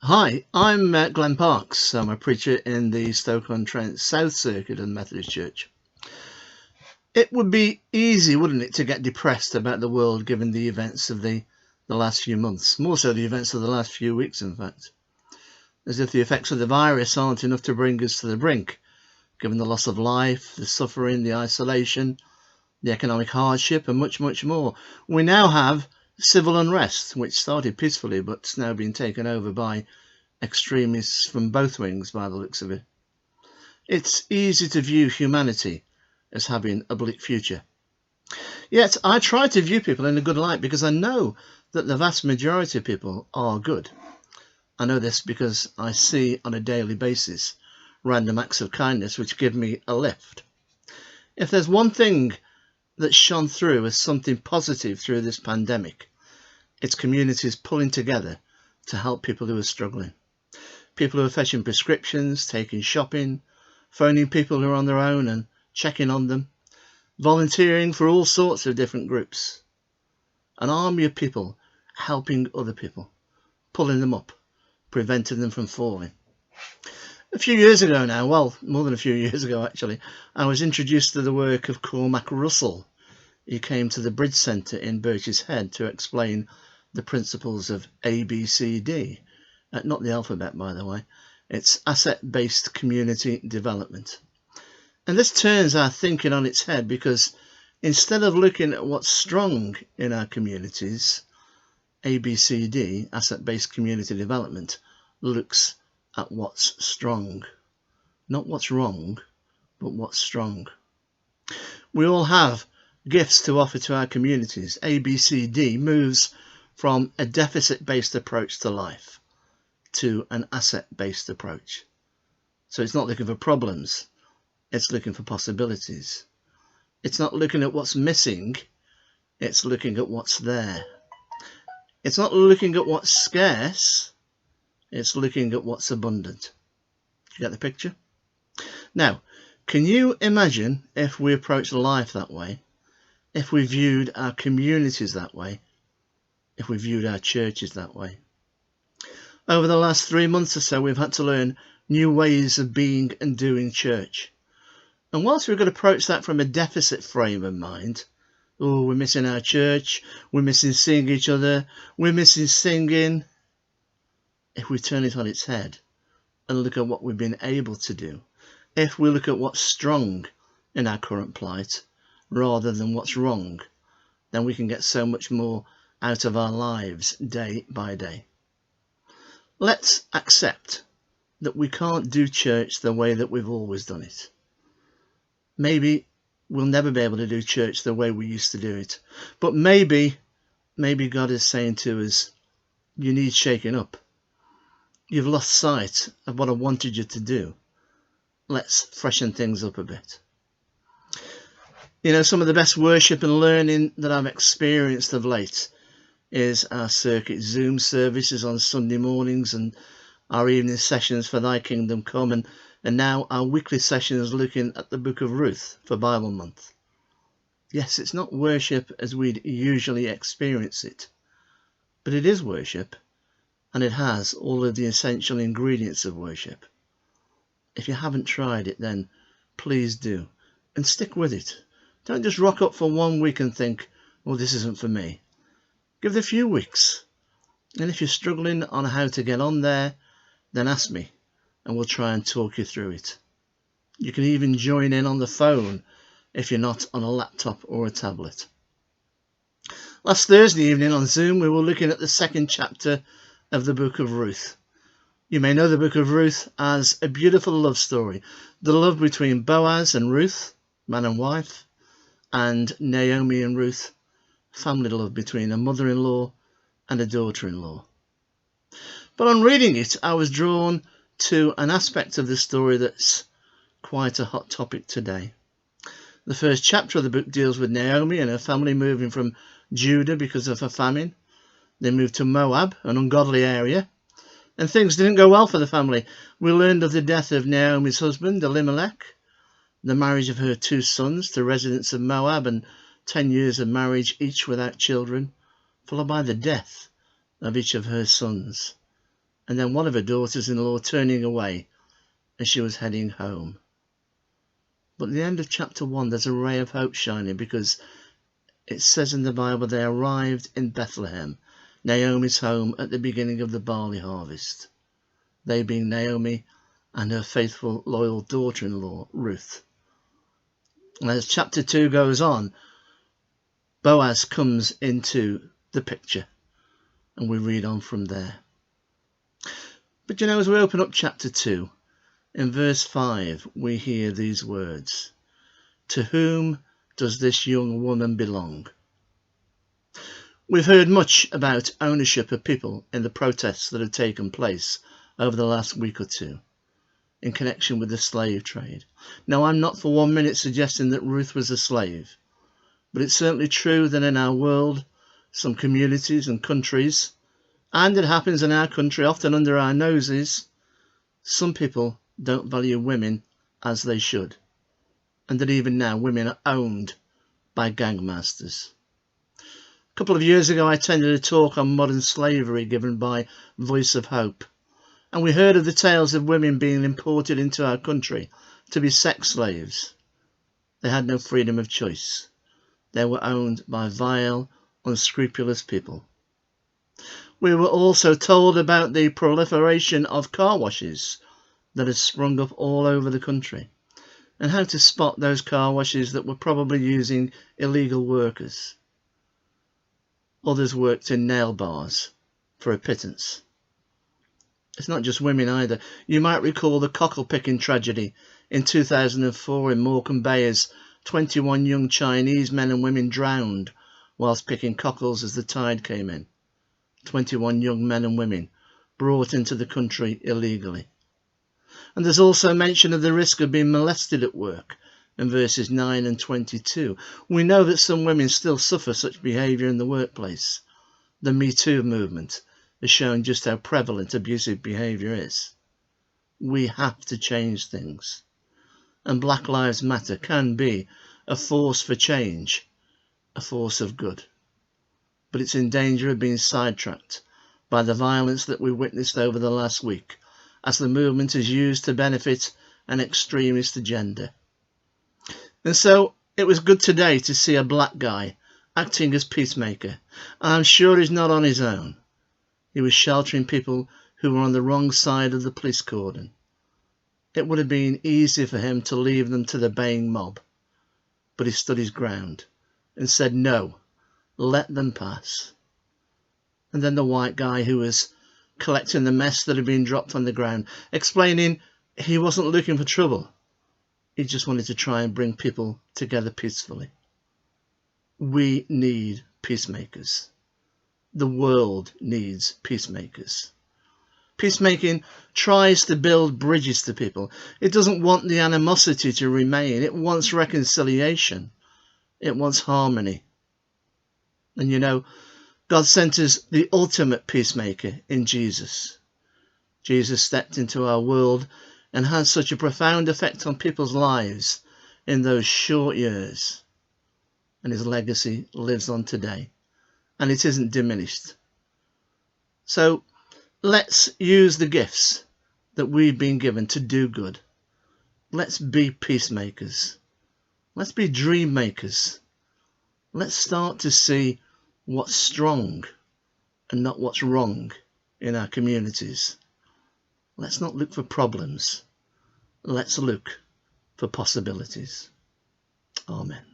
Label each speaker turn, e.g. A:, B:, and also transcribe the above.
A: Hi, I'm Glenn Parks. I'm a preacher in the Stoke-on-Trent South Circuit of the Methodist Church. It would be easy, wouldn't it, to get depressed about the world given the events of the last few months, more so the events of the last few weeks, in fact. As if the effects of the virus aren't enough to bring us to the brink, given the loss of life, the suffering, the isolation, the economic hardship, and much, much more. We now have civil unrest, which started peacefully but's now been taken over by extremists from both wings by the looks of it. It's easy to view humanity as having a bleak future. Yet I try to view people in a good light because I know that the vast majority of people are good. I know this because I see on a daily basis random acts of kindness which give me a lift. If there's one thing that shone through as something positive through this pandemic, it's communities pulling together to help people who are struggling. People who are fetching prescriptions, taking shopping, phoning people who are on their own and checking on them, volunteering for all sorts of different groups. An army of people helping other people, pulling them up, preventing them from falling. A few years ago now, well, more than a few years ago actually, I was introduced to the work of Cormac Russell. He came to the Bridge Centre in Birch's Head to explain the principles of ABCD. Not the alphabet, by the way. It's Asset-Based Community Development. And this turns our thinking on its head because instead of looking at what's strong in our communities, ABCD, Asset-Based Community Development, looks at what's strong. Not what's wrong, but what's strong. We all have gifts to offer to our communities. ABCD moves from a deficit-based approach to life to an asset-based approach. So it's not looking for problems, it's looking for possibilities. It's not looking at what's missing, it's looking at what's there. It's not looking at what's scarce, it's looking at what's abundant. You get the picture? Now, can you imagine if we approached life that way, if we viewed our communities that way, if we viewed our churches that way? Over the last 3 months or so, we've had to learn new ways of being and doing church. And whilst we've got to approach that from a deficit frame of mind, oh, we're missing our church, we're missing seeing each other, we're missing singing. If we turn it on its head and look at what we've been able to do, if we look at what's strong in our current plight rather than what's wrong, then we can get so much more out of our lives day by day. Let's accept that we can't do church the way that we've always done it. Maybe we'll never be able to do church the way we used to do it. But maybe God is saying to us, you need shaking up. You've lost sight of what I wanted you to do. Let's freshen things up a bit. You know, some of the best worship and learning that I've experienced of late is our circuit Zoom services on Sunday mornings and our evening sessions for Thy Kingdom Come, and now our weekly sessions looking at the book of Ruth for Bible Month. Yes, it's not worship as we'd usually experience it, but it is worship, and it has all of the essential ingredients of worship. If you haven't tried it, then please do, and stick with it. Don't just rock up for 1 week and think, well, this isn't for me. Give it a few weeks, and if you're struggling on how to get on there, then ask me and we'll try and talk you through it. You can even join in on the phone if you're not on a laptop or a tablet. Last Thursday evening on Zoom, we were looking at the second chapter of the book of Ruth. You may know the book of Ruth as a beautiful love story, the love between Boaz and Ruth, man and wife, and Naomi and Ruth, family love between a mother-in-law and a daughter-in-law. But on reading it, I was drawn to an aspect of the story that's quite a hot topic today. The first chapter of the book deals with Naomi and her family moving from Judah because of a famine. They moved to Moab, an ungodly area, and things didn't go well for the family. We learned of the death of Naomi's husband, Elimelech, the marriage of her 2 sons to residents of Moab, and 10 years of marriage, each without children, followed by the death of each of her sons. and then one of her daughters-in-law turning away as she was heading home. But at the end of chapter 1, there's a ray of hope shining, because it says in the Bible they arrived in Bethlehem, Naomi's home, at the beginning of the barley harvest. They being Naomi and her faithful, loyal daughter-in-law, Ruth. And as chapter 2 goes on, Boaz comes into the picture, and we read on from there. But as we open up chapter 2, in verse 5, we hear these words: "To whom does this young woman belong?" We've heard much about ownership of people in the protests that have taken place over the last week or two in connection with the slave trade. Now, I'm not for 1 minute suggesting that Ruth was a slave, but it's certainly true that in our world, some communities and countries, and it happens in our country often under our noses, some people don't value women as they should, and that even now women are owned by gangmasters. A couple of years ago, I attended a talk on modern slavery given by Voice of Hope, and we heard of the tales of women being imported into our country to be sex slaves. They had no freedom of choice. They were owned by vile, unscrupulous people. We were also told about the proliferation of car washes that had sprung up all over the country, and how to spot those car washes that were probably using illegal workers. Others worked in nail bars for a pittance. It's not just women either. You might recall the cockle-picking tragedy in 2004 in Morecambe Bay, as 21 young Chinese men and women drowned whilst picking cockles as the tide came in. 21 young men and women brought into the country illegally. And there's also mention of the risk of being molested at work in verses 9 and 22. We know that some women still suffer such behaviour in the workplace. The Me Too movement has shown just how prevalent abusive behaviour is. We have to change things. And Black Lives Matter can be a force for change, a force of good. But it's in danger of being sidetracked by the violence that we witnessed over the last week, as the movement is used to benefit an extremist agenda. And so it was good today to see a black guy acting as peacemaker. And I'm sure he's not on his own. He was sheltering people who were on the wrong side of the police cordon. It would have been easy for him to leave them to the baying mob, but he stood his ground and said, "No, let them pass." And then the white guy who was collecting the mess that had been dropped on the ground, explaining he wasn't looking for trouble. He just wanted to try and bring people together peacefully. We need peacemakers. The world needs peacemakers. Peacemaking tries to build bridges to people. It doesn't want the animosity to remain. It wants reconciliation. It wants harmony. And God sent us the ultimate peacemaker in Jesus. Jesus stepped into our world and had such a profound effect on people's lives in those short years. And his legacy lives on today, and it isn't diminished. So let's use the gifts that we've been given to do good. Let's be peacemakers. Let's be dream makers. Let's start to see what's strong and not what's wrong in our communities. Let's not look for problems. Let's look for possibilities. Amen.